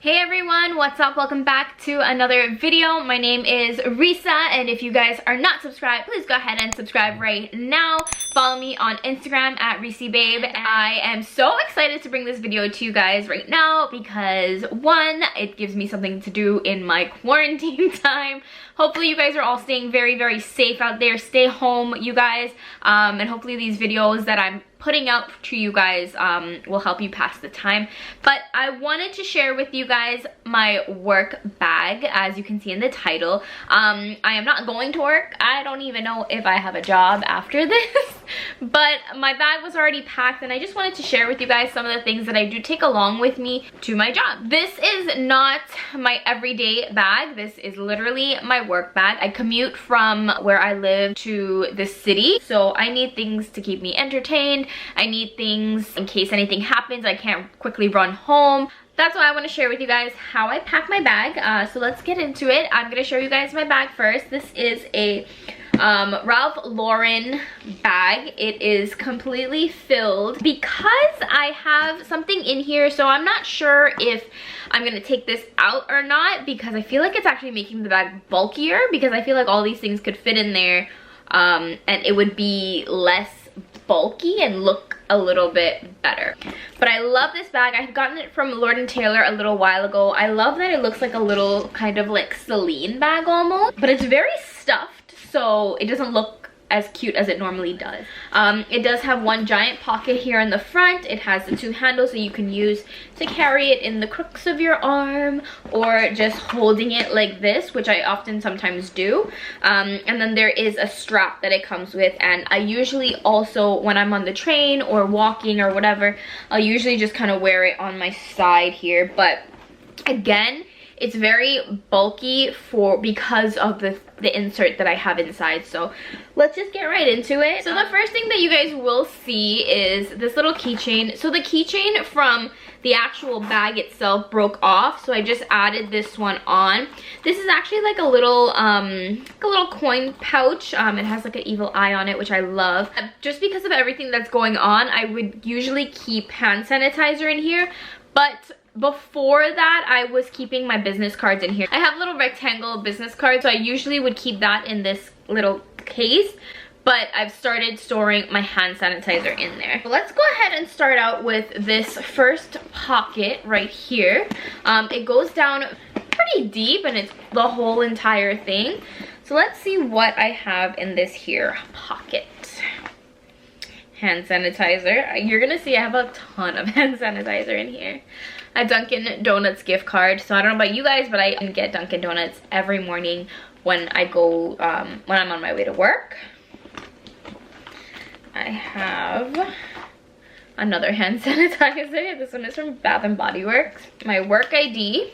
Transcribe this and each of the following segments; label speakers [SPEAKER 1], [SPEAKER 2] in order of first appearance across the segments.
[SPEAKER 1] Hey everyone, what's up? Welcome back to another video. My name is Risa, and if you guys are not subscribed, please go ahead and subscribe right now. Follow me on Instagram at Reesiibabe. I am so excited to bring this video to you guys right now because one, it gives me something to do in my quarantine time. Hopefully you guys are all staying very safe out there. Stay home, you guys, and hopefully these videos that I'm putting out to you guys will help you pass the time. But I wanted to share with you guys my work bag, as you can see in the title. I am not going to work. I don't even know if I have a job after this, but my bag was already packed and I just wanted to share with you guys some of the things that I do take along with me to my job. This is not my everyday bag. This is literally my work bag. I commute from where I live to the city, so I need things to keep me entertained. I need things in case anything happens, I can't quickly run home. That's why I want to share with you guys how I pack my bag. So let's get into it. I'm going to show you guys my bag first. This is a Ralph Lauren bag. It is completely filled because I have something in here, so I'm not sure if I'm going to take this out or not, because I feel like it's actually making the bag bulkier, because I feel like all these things could fit in there and it would be less bulky and look a little bit better. But I love this bag. I had gotten it from Lord & Taylor a little while ago. I love that it looks like a little kind of like Celine bag almost, but it's very stuffed, so it doesn't look as cute as it normally does. It does have one giant pocket here in the front. It has the two handles that you can use to carry it in the crooks of your arm, or just holding it like this, which I often sometimes do. And then there is a strap that it comes with, and I usually also, when I'm on the train or walking or whatever, I'll usually just kind of wear it on my side here. But again, it's very bulky because of the insert that I have inside. So let's just get right into it. So the first thing that you guys will see is this little keychain. So the keychain from the actual bag itself broke off, so I just added this one on. This is actually like a little coin pouch. It has like an evil eye on it, which I love. Just because of everything that's going on, I would usually keep hand sanitizer in here, but before that I was keeping my business cards in here. I have little rectangle business cards, so I usually would keep that in this little case, but I've started storing my hand sanitizer in there. So let's go ahead and start out with this first pocket right here. It goes down pretty deep and it's the whole entire thing. So let's see what I have in this here pocket. Hand sanitizer. You're gonna see I have a ton of hand sanitizer in here. A Dunkin' Donuts gift card. So I don't know about you guys, but I get Dunkin' Donuts every morning when I go, when I'm on my way to work. I have another hand sanitizer. This one is from Bath & Body Works. My work ID.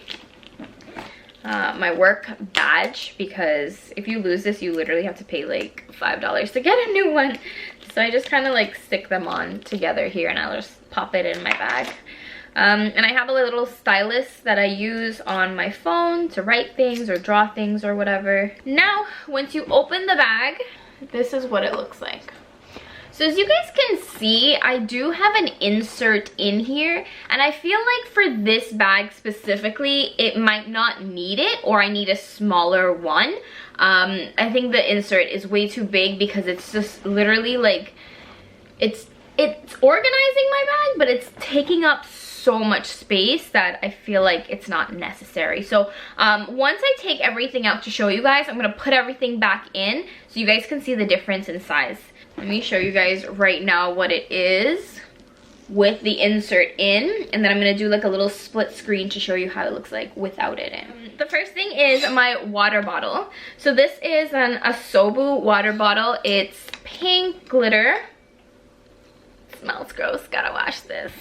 [SPEAKER 1] My work badge, because if you lose this, you literally have to pay like $5 to get a new one. So I just kind of like stick them on together here, and I'll just pop it in my bag. And I have a little stylus that I use on my phone to write things or draw things or whatever. Now, once you open the bag, this is what it looks like. So as you guys can see, I do have an insert in here, and I feel like for this bag specifically, it might not need it, or I need a smaller one. I think the insert is way too big because it's just literally like, it's organizing my bag, but it's taking up so much space that I feel like it's not necessary. So once I take everything out to show you guys, I'm gonna put everything back in so you guys can see the difference in size. Let me show you guys right now what it is with the insert in, and then I'm gonna do like a little split screen to show you how it looks like without it in. The first thing is my water bottle. So this is an Asobu water bottle. It's pink glitter. It smells gross, gotta wash this.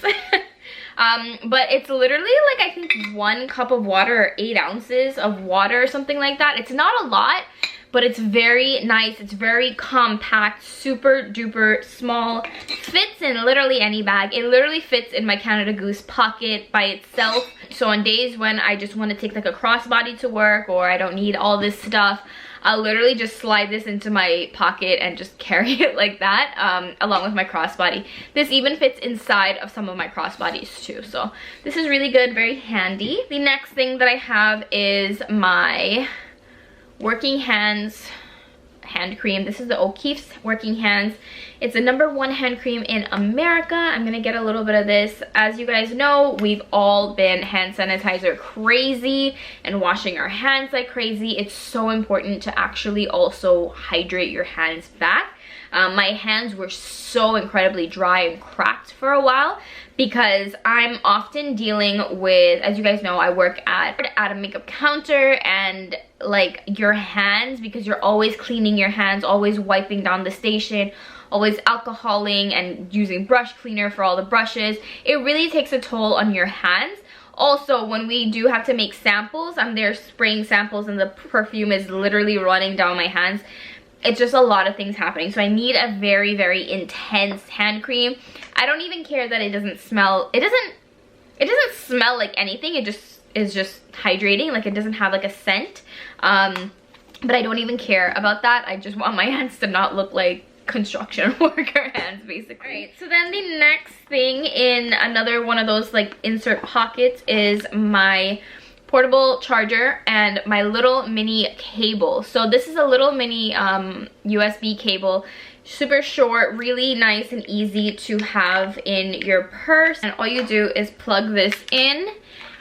[SPEAKER 1] But it's literally like, I think 1 cup of water or 8 ounces of water or something like that. It's not a lot, but it's very nice. It's very compact, super duper small, fits in literally any bag. It literally fits in my Canada Goose pocket by itself. So on days when I just want to take like a crossbody to work, or I don't need all this stuff, I'll literally just slide this into my pocket and just carry it like that, along with my crossbody. This even fits inside of some of my crossbodies too, so this is really good, very handy. The next thing that I have is my Working Hands hand cream. This is the O'Keeffe's Working Hands. It's the #1 hand cream in America. I'm gonna get a little bit of this. As you guys know, we've all been hand sanitizer crazy and washing our hands like crazy. It's so important to actually also hydrate your hands back. My hands were so incredibly dry and cracked for a while because I'm often dealing with, as you guys know, I work at a makeup counter, and like your hands, because you're always cleaning your hands, always wiping down the station, always alcoholing and using brush cleaner for all the brushes, it really takes a toll on your hands. Also, when we do have to make samples, I'm there spraying samples and the perfume is literally running down my hands. It's just a lot of things happening, so I need a very, very intense hand cream. I don't even care that it doesn't smell. It doesn't smell like anything. It just is just hydrating. Like, it doesn't have like a scent. But I don't even care about that. I just want my hands to not look like construction worker hands, basically. Alright, so then the next thing in another one of those like insert pockets is my portable charger and my little mini cable. So this is a little mini USB cable, super short, really nice and easy to have in your purse, and all you do is plug this in,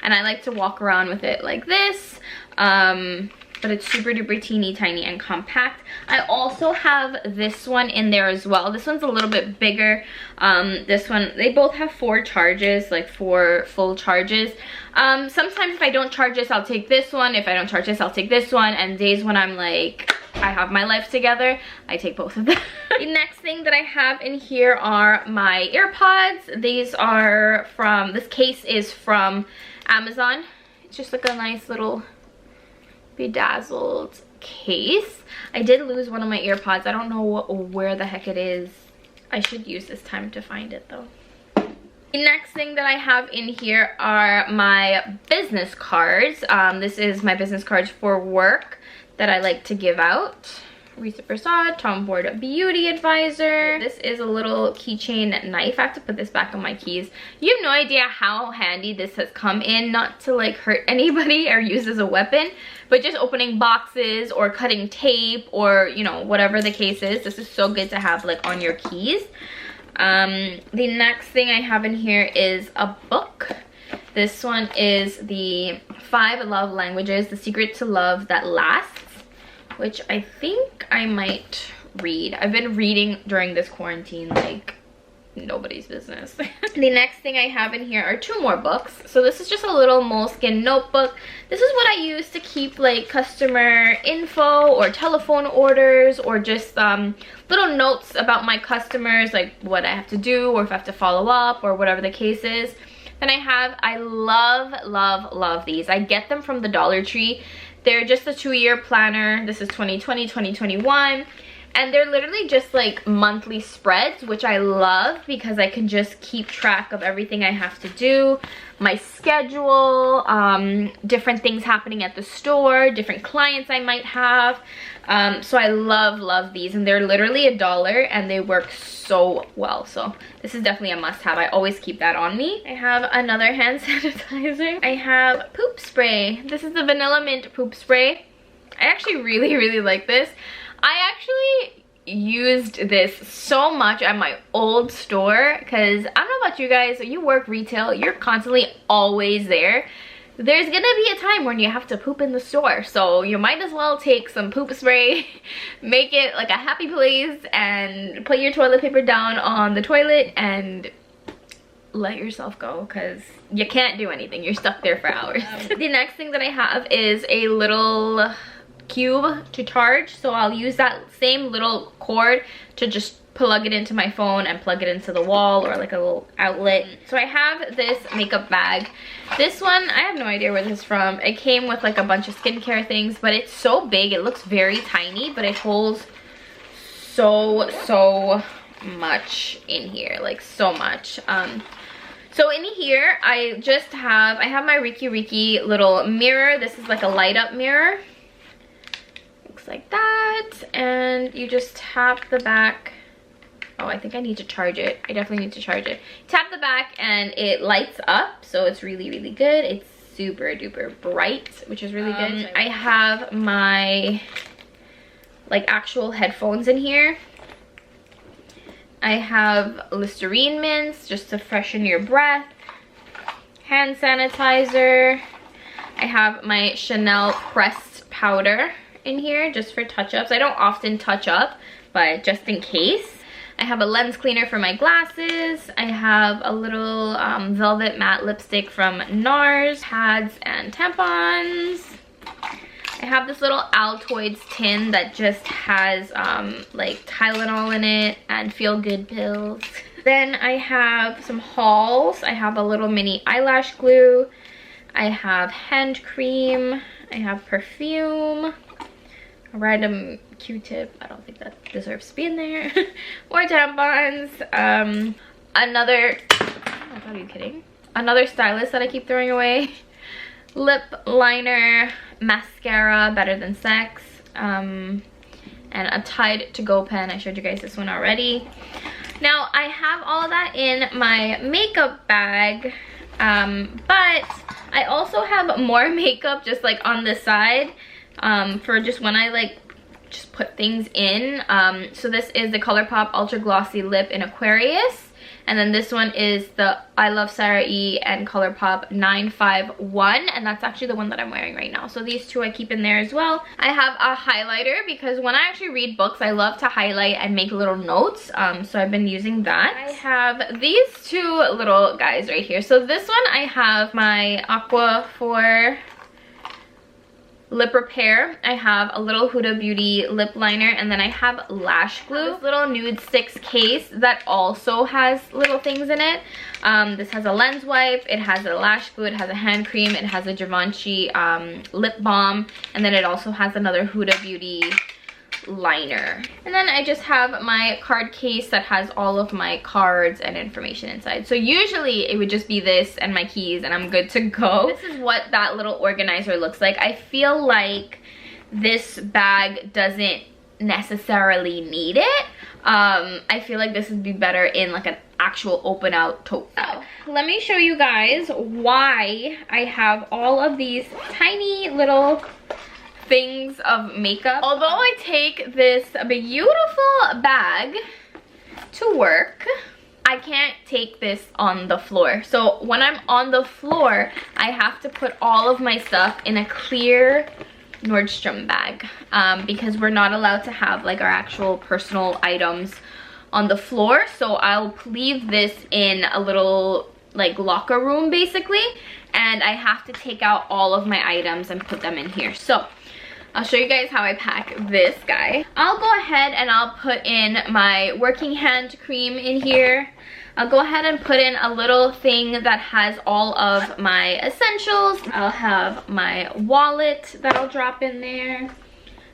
[SPEAKER 1] and I like to walk around with it like this. But it's super duper teeny tiny and compact. I also have this one in there as well. This one's a little bit bigger. This one, they both have 4 charges, like 4 full charges. Sometimes if I don't charge this, I'll take this one. If I don't charge this, I'll take this one. And days when I'm like, I have my life together, I take both of them. The next thing that I have in here are my AirPods. These are from, this case is from Amazon. It's just like a nice little bedazzled case. I did lose one of my AirPods. I don't know where the heck it is. I should use this time to find it though. The next thing that I have in here are my business cards. This is my business cards for work that I like to give out. Reesiibabe, Tom Ford Beauty Advisor. This is a little keychain knife. I have to put this back on my keys. You have no idea how handy this has come in, not to like hurt anybody or use as a weapon, but just opening boxes or cutting tape or, you know, whatever the case is. This is so good to have like on your keys. The next thing I have in here is a book. This one is the 5 Love Languages, The Secret to Love That Lasts, which I think I might read. I've been reading during this quarantine like nobody's business. The next thing I have in here are 2 more books. So this is just a little moleskin notebook. This is what I use to keep like customer info or telephone orders or just little notes about my customers, like what I have to do or if I have to follow up or whatever the case is. Then I love these. I get them from the Dollar Tree. They're just a 2-year planner. This is 2020, 2021. And they're literally just like monthly spreads, which I love because I can just keep track of everything I have to do, my schedule, different things happening at the store, different clients I might have. So I love these, and they're literally $1 and they work so well. So this is definitely a must-have. I always keep that on me. I have another hand sanitizer. I have poop spray. This is the Vanilla Mint poop spray. I actually really like this. I actually used this so much at my old store because I don't know about you guys, you work retail, you're constantly always there. There's gonna be a time when you have to poop in the store, so you might as well take some poop spray, make it like a happy place, and put your toilet paper down on the toilet and let yourself go because you can't do anything. You're stuck there for hours. The next thing that I have is a little cube to charge, so I'll use that same little cord to just plug it into my phone and plug it into the wall or like a little outlet. So I have this makeup bag. This one, I have no idea where this is from. It came with like a bunch of skincare things, but it's so big. It looks very tiny, but it holds so much in here, like so much. So in here, I have my Riki little mirror. This is like a light up mirror. looks like that, and you just tap the back. Oh, I think I need to charge it. I definitely need to charge it. Tap the back and it lights up, so it's really, really good. It's super duper bright, which is really good. I have my like actual headphones in here. I have Listerine mints just to freshen your breath, hand sanitizer. I have my Chanel pressed powder in here just for touch-ups. I don't often touch up, but just in case. I have a lens cleaner for my glasses. I have a little velvet matte lipstick from NARS, pads and tampons. I have this little Altoids tin that just has like Tylenol in it and feel-good pills. Then I have some hauls. I have a little mini eyelash glue. I have hand cream. I have perfume. A random Q-tip. I don't think that deserves to be in there. More tampons. Another, oh my god, are you kidding? Another stylus that I keep throwing away. Lip liner, mascara, Better Than Sex. And a Tide to Go pen. I showed you guys this one already. Now, I have all of that in my makeup bag. But I also have more makeup just like on the side. For just when I like just put things in. So this is the ColourPop Ultra Glossy Lip in Aquarius, and then this one is the I Love Sarah E and ColourPop 951, and that's actually the one that I'm wearing right now. So these two I keep in there as well. I have a highlighter because when I actually read books, I love to highlight and make little notes. So I've been using that. I have these two little guys right here. So this one I have my Aqua for lip repair. I have a little Huda Beauty lip liner, and then I have lash glue. This little nude sticks case that also has little things in it. This has a lens wipe, it has a lash glue, it has a hand cream, it has a Givenchy lip balm, and then it also has another Huda Beauty liner. And then I just have my card case that has all of my cards and information inside. So usually it would just be this and my keys and I'm good to go. This is what that little organizer looks like. I feel like this bag doesn't necessarily need it. I feel like this would be better in like an actual open out tote bag. Let me show you guys why I have all of these tiny little things of makeup. Although I take this beautiful bag to work, I can't take this on the floor. So when I'm on the floor, I have to put all of my stuff in a clear Nordstrom bag, because we're not allowed to have like our actual personal items on the floor. So I'll leave this in a little like locker room basically, and I have to take out all of my items and put them in here. So I'll show you guys how I pack this guy. I'll go ahead and I'll put in my working hand cream in here. I'll go ahead and put in a little thing that has all of my essentials. I'll have my wallet that I'll drop in there,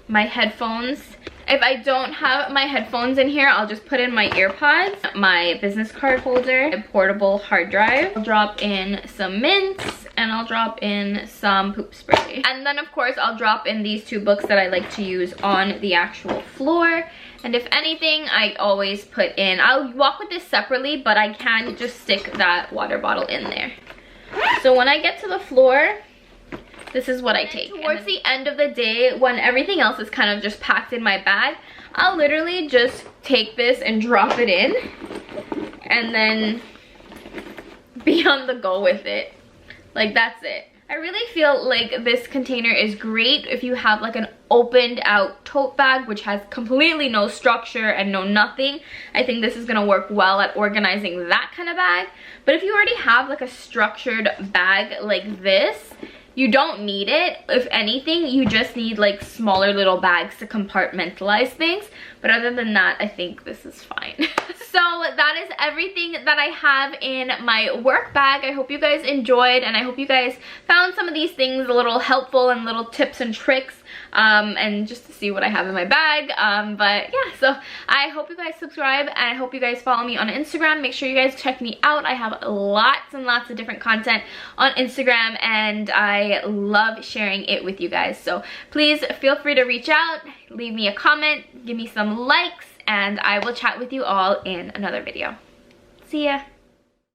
[SPEAKER 1] my headphones. If I don't have my headphones in here, I'll just put in my earpods, my business card holder, a portable hard drive. I'll drop in some mints, and I'll drop in some poop spray. And then of course I'll drop in these two books that I like to use on the actual floor. And if anything, I always put in, I'll walk with this separately, but I can just stick that water bottle in there. So when I get to the floor, this is what I take. Towards the end of the day, when everything else is kind of just packed in my bag, I'll literally just take this and drop it in and then be on the go with it. Like, that's it. I really feel like this container is great if you have like an opened out tote bag which has completely no structure and no nothing. I think this is gonna work well at organizing that kind of bag. But if you already have like a structured bag like this, you don't need it. If anything, you just need like smaller little bags to compartmentalize things. But other than that, I think this is fine. So that is everything that I have in my work bag. I hope you guys enjoyed, and I hope you guys found some of these things a little helpful and little tips and tricks, and just to see what I have in my bag. But yeah, so I hope you guys subscribe, and I hope you guys follow me on Instagram. Make sure you guys check me out. I have lots and lots of different content on Instagram, and I I love sharing it with you guys. So please feel free to reach out, leave me a comment, give me some likes, and I will chat with you all in another video. See ya!